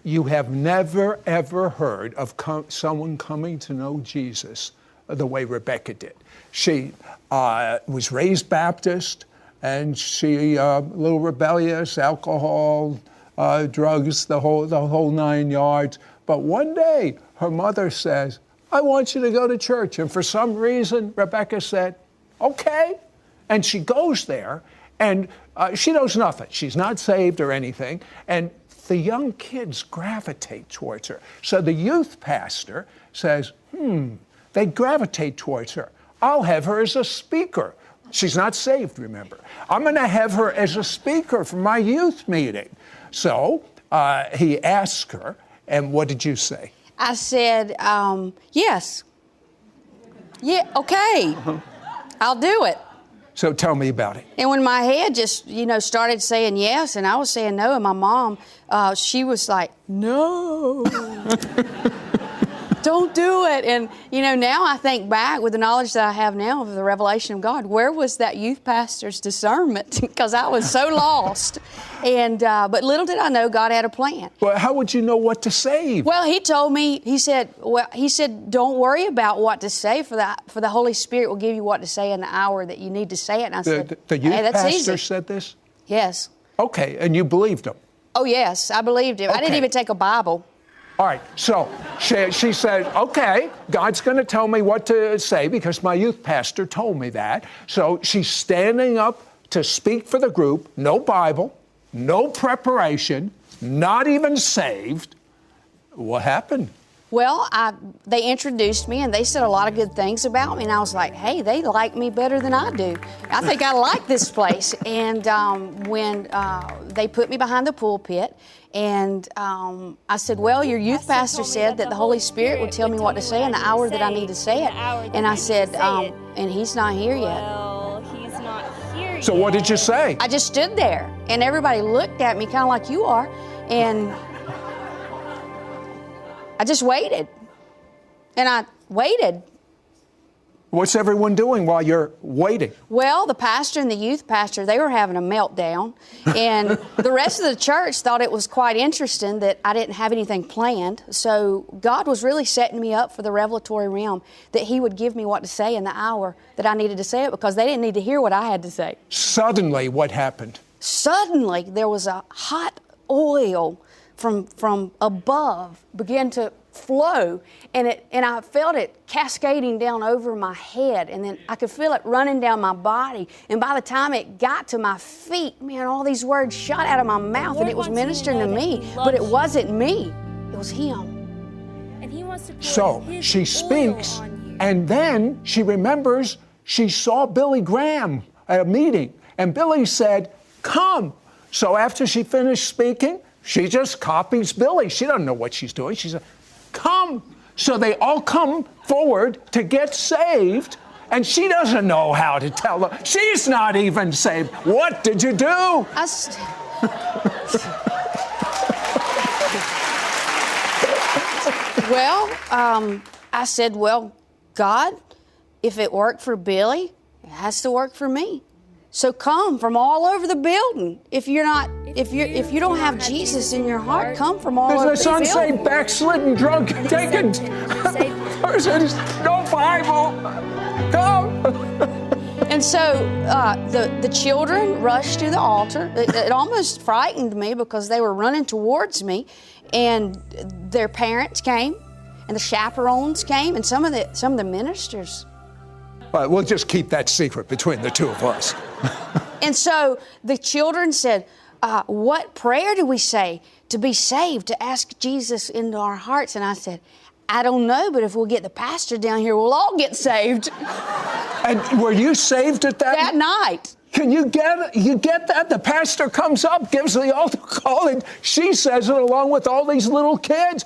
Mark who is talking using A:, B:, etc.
A: you have never, ever heard of someone coming to know Jesus the way Rebecca did. She was raised Baptist, and she a little rebellious, alcohol, drugs, the whole 9 yards. But one day, her mother says, I want you to go to church. And for some reason, Rebecca said, okay. And she goes there, and she knows nothing. She's not saved or anything. And the young kids gravitate towards her. So the youth pastor says, they gravitate towards her. I'll have her as a speaker. She's not saved, remember. I'm going to have her as a speaker for my youth meeting. So he asked her, and what did you say?
B: I said, yes. Yeah, okay. I'll do it.
A: So tell me about it.
B: And when my head just, started saying yes, and I was saying no, and my mom, she was like, no. Don't do it. And, now I think back with the knowledge that I have now of the revelation of God, where was that youth pastor's discernment? Because I was so lost. And but little did I know God had a plan.
A: Well, how would you know what to say?
B: Well, he told me, he said, don't worry about what to say, for the Holy Spirit will give you what to say in the hour that you need to say it. And I said,
A: the youth
B: hey, that's
A: pastor
B: easy.
A: said this?
B: Yes.
A: Okay, and you believed him?
B: Oh, yes, I believed him.
A: Okay.
B: I didn't even take a Bible.
A: All right, so she said, okay, God's going to tell me what to say because my youth pastor told me that. So she's standing up to speak for the group, no Bible, no preparation, not even saved. What happened?
B: Well, they introduced me, and they said a lot of good things about me, and I was like, hey, they like me better than I do. I think I like this place. And when they put me behind the pulpit, and I said, well, your youth pastor said that the Holy Spirit would tell me what to say in the hour that I need to say it. And I said, and he's not here yet.
C: Well, he's not here yet.
A: So what did you say?
B: I just stood there, and everybody looked at me kind of like you are, and I just waited. And I waited.
A: What's everyone doing while you're waiting?
B: Well, the pastor and the youth pastor, they were having a meltdown. And the rest of the church thought it was quite interesting that I didn't have anything planned. So God was really setting me up for the revelatory realm, that he would give me what to say in the hour that I needed to say it, because they didn't need to hear what I had to say.
A: Suddenly, what happened?
B: Suddenly, there was a hot oil from above began to flow, and I felt it cascading down over my head, and then I could feel it running down my body. And by the time it got to my feet, man, all these words shot out of my mouth, and it was ministering to me, but it wasn't me, it was him.
C: And he wants to
A: So she speaks, and then she remembers she saw Billy Graham at a meeting, and Billy said, come. So after she finished speaking, she just copies Billy. She doesn't know what she's doing. She said, come. So they all come forward to get saved, and she doesn't know how to tell them. She's not even saved. What did you do?
B: I said, well, God, if it worked for Billy, it has to work for me. So come from all over the building. If you don't have Jesus in your heart, come from all over the building.
A: There's this unsaved, backslidden, drunk, taken person, no Bible. Come.
B: And so the children rushed to the altar. It almost frightened me because they were running towards me, and their parents came, and the chaperones came, and some of the ministers.
A: Well, we'll just keep that secret between the two of us.
B: And so the children said, what prayer do we say to be saved, to ask Jesus into our hearts? And I said, I don't know, but if we'll get the pastor down here, we'll all get saved.
A: And were you saved at
B: that night?
A: Can you get that? The pastor comes up, gives the altar call, and she says it along with all these little kids.